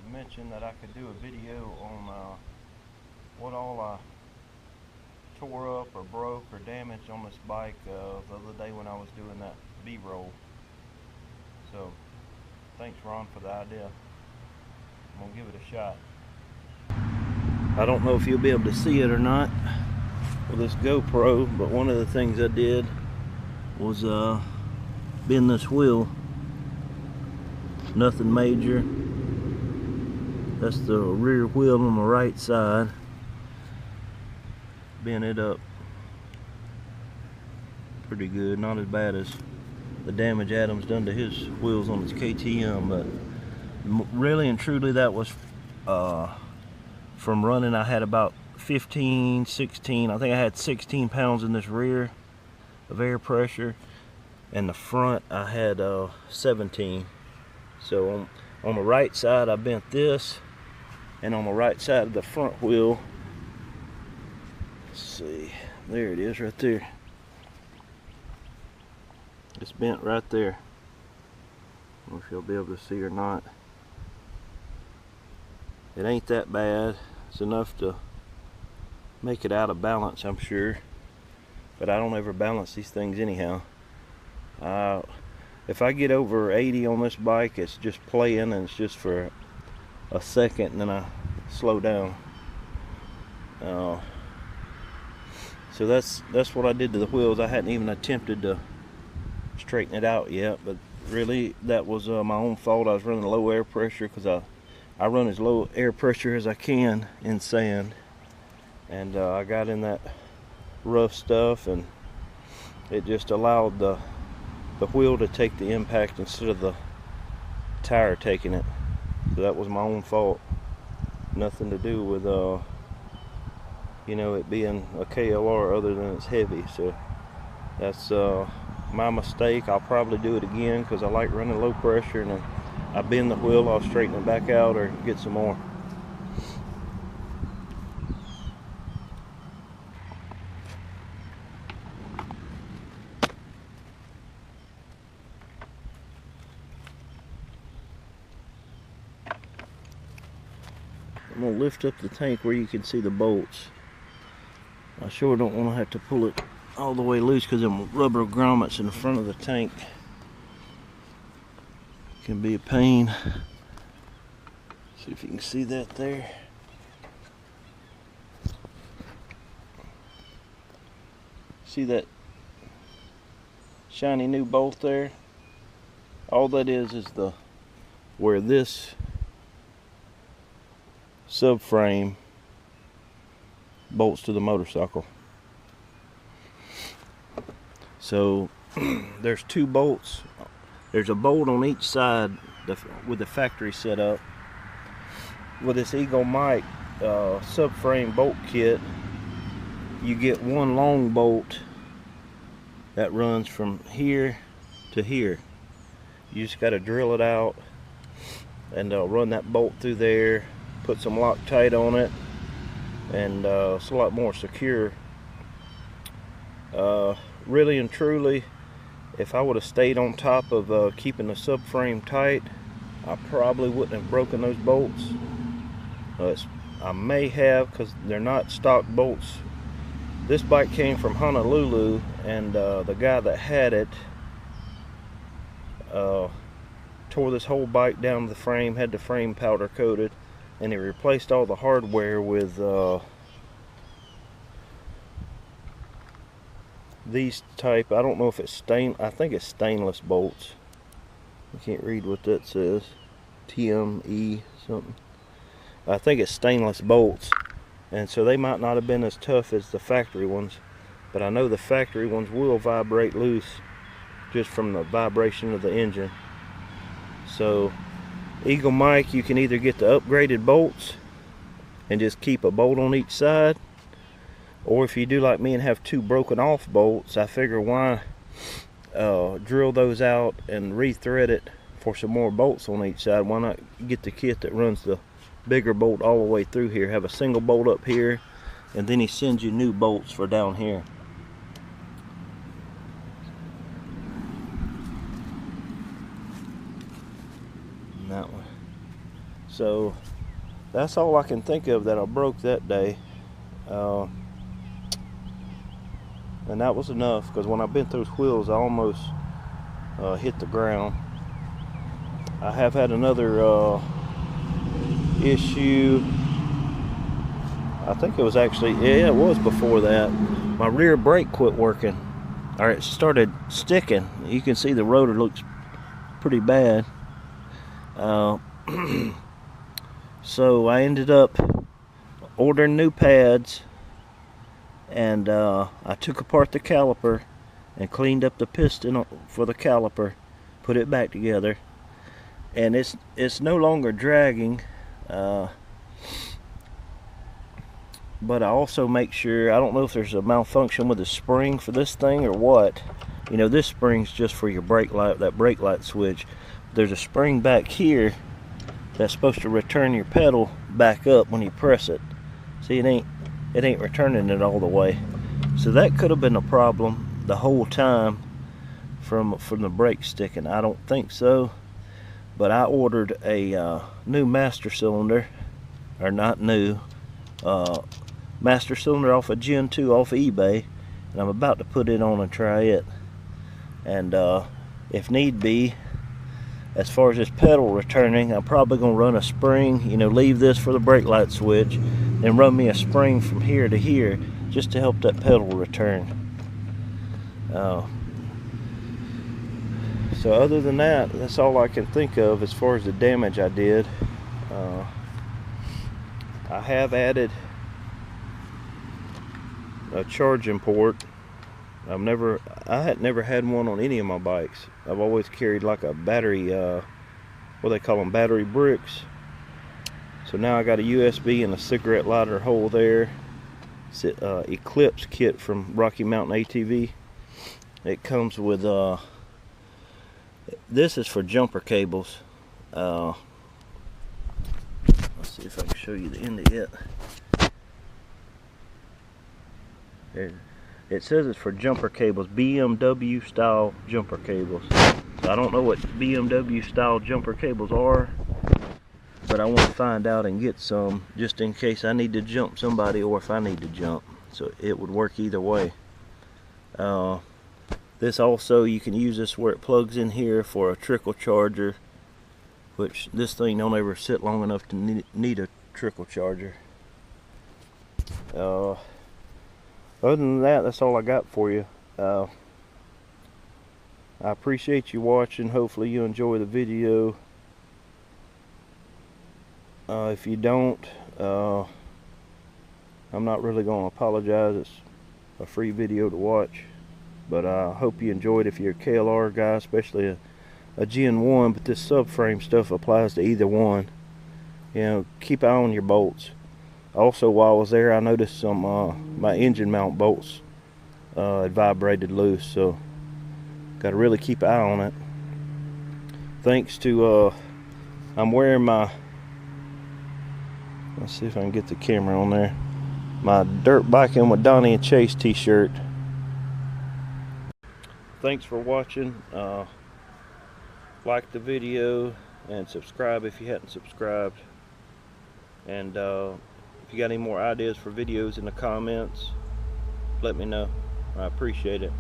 had mentioned that I could do a video on what all I tore up or broke or damaged on this bike the other day when I was doing that B-roll. So thanks, Ron, for the idea. I'm gonna give it a shot. I don't know if you'll be able to see it or not with this GoPro, but one of the things I did was bend this wheel. Nothing major. That's the rear wheel on the right side. Bent it up pretty good, not as bad as the damage Adam's done to his wheels on his KTM, but really and truly that was from running. I had about 15, 16, I think I had 16 pounds in this rear of air pressure, and the front I had 17. So on the right side I bent this, and on the right side of the front wheel, let's see, there it is right there. It's bent right there. I don't know if you'll be able to see or not. It ain't that bad. It's enough to make it out of balance, I'm sure. But I don't ever balance these things anyhow. If I get over 80 on this bike, it's just playing, and it's just for a second, and then I slow down. So that's what I did to the wheels. I hadn't even attempted to straighten it out yet, but really that was my own fault. I was running low air pressure because I run as low air pressure as I can in sand, and I got in that rough stuff, and it just allowed the wheel to take the impact instead of the tire taking it. So that was my own fault. Nothing to do with you know, it being a KLR, other than it's heavy. So that's my mistake. I'll probably do it again because I like running low pressure, and then I bend the wheel, I'll straighten it back out or get some more. I'm going to lift up the tank where you can see the bolts. I sure don't want to have to pull it all the way loose because them rubber grommets in the front of the tank can be a pain. See if you can see that there. See that shiny new bolt there? All that is the where this subframe bolts to the motorcycle. So there's two bolts. There's a bolt on each side with the factory set up. With this Eagle Mike subframe bolt kit, you get one long bolt that runs from here to here. You just got to drill it out and run that bolt through there, put some Loctite on it, and it's a lot more secure. Really and truly, if I would have stayed on top of keeping the subframe tight, I probably wouldn't have broken those bolts. I may have, because they're not stock bolts. This bike came from Honolulu, and the guy that had it tore this whole bike down to the frame, had the frame powder coated, and he replaced all the hardware with these type, I don't know if it's I think it's stainless bolts. I can't read what that says. TME something. I think it's stainless bolts, and so they might not have been as tough as the factory ones, but I know the factory ones will vibrate loose just from the vibration of the engine. So Eagle Mike, you can either get the upgraded bolts and just keep a bolt on each side, or if you do like me and have two broken off bolts, I figure why drill those out and rethread it for some more bolts on each side. Why not get the kit that runs the bigger bolt all the way through here, have a single bolt up here, and then he sends you new bolts for down here. And that one. So that's all I can think of that I broke that day. And that was enough, because when I bent those wheels I almost hit the ground. I have had another issue. I think it was actually, yeah, it was before that. My rear brake quit working, or it started sticking. You can see the rotor looks pretty bad. So I ended up ordering new pads, and I took apart the caliper and cleaned up the piston for the caliper, put it back together, and it's no longer dragging. But I also make sure, I don't know if there's a malfunction with the spring for this thing or what. You know, this spring's just for your brake light, that brake light switch. There's a spring back here that's supposed to return your pedal back up when you press it. See, it ain't returning it all the way. So that could have been a problem the whole time from the brake sticking. I don't think so, but I ordered a new master cylinder, or not new, master cylinder off of Gen 2 off of eBay, and I'm about to put it on and try it. And if need be, as far as this pedal returning, I'm probably going to run a spring, you know, leave this for the brake light switch, and run me a spring from here to here just to help that pedal return. So other than that, that's all I can think of as far as the damage I did. I have added a charging port. I had never had one on any of my bikes. I've always carried like a battery, what they call them, battery bricks. So now I got a USB and a cigarette lighter hole there. It's Eclipse kit from Rocky Mountain ATV. It comes with this is for jumper cables. Let's see if I can show you the end of it. There. It says it's for jumper cables, BMW style jumper cables. So I don't know what BMW style jumper cables are, but I want to find out and get some just in case I need to jump somebody or if I need to jump. So it would work either way. This also, you can use this where it plugs in here for a trickle charger, which this thing don't ever sit long enough to need a trickle charger. Other than that, that's all I got for you. I appreciate you watching. Hopefully you enjoy the video. If you don't, I'm not really going to apologize. It's a free video to watch. But I hope you enjoyed. If you're a KLR guy, especially a Gen 1, but this subframe stuff applies to either one. You know, keep an eye on your bolts. Also, while I was there, I noticed some my engine mount bolts had vibrated loose, so got to really keep an eye on it. Thanks to I'm wearing my, let's see if I can get the camera on there, my Dirt Biking with Donnie and Chase t-shirt. Thanks for watching. Like the video and subscribe if you hadn't subscribed. And if you got any more ideas for videos in the comments, let me know. I appreciate it.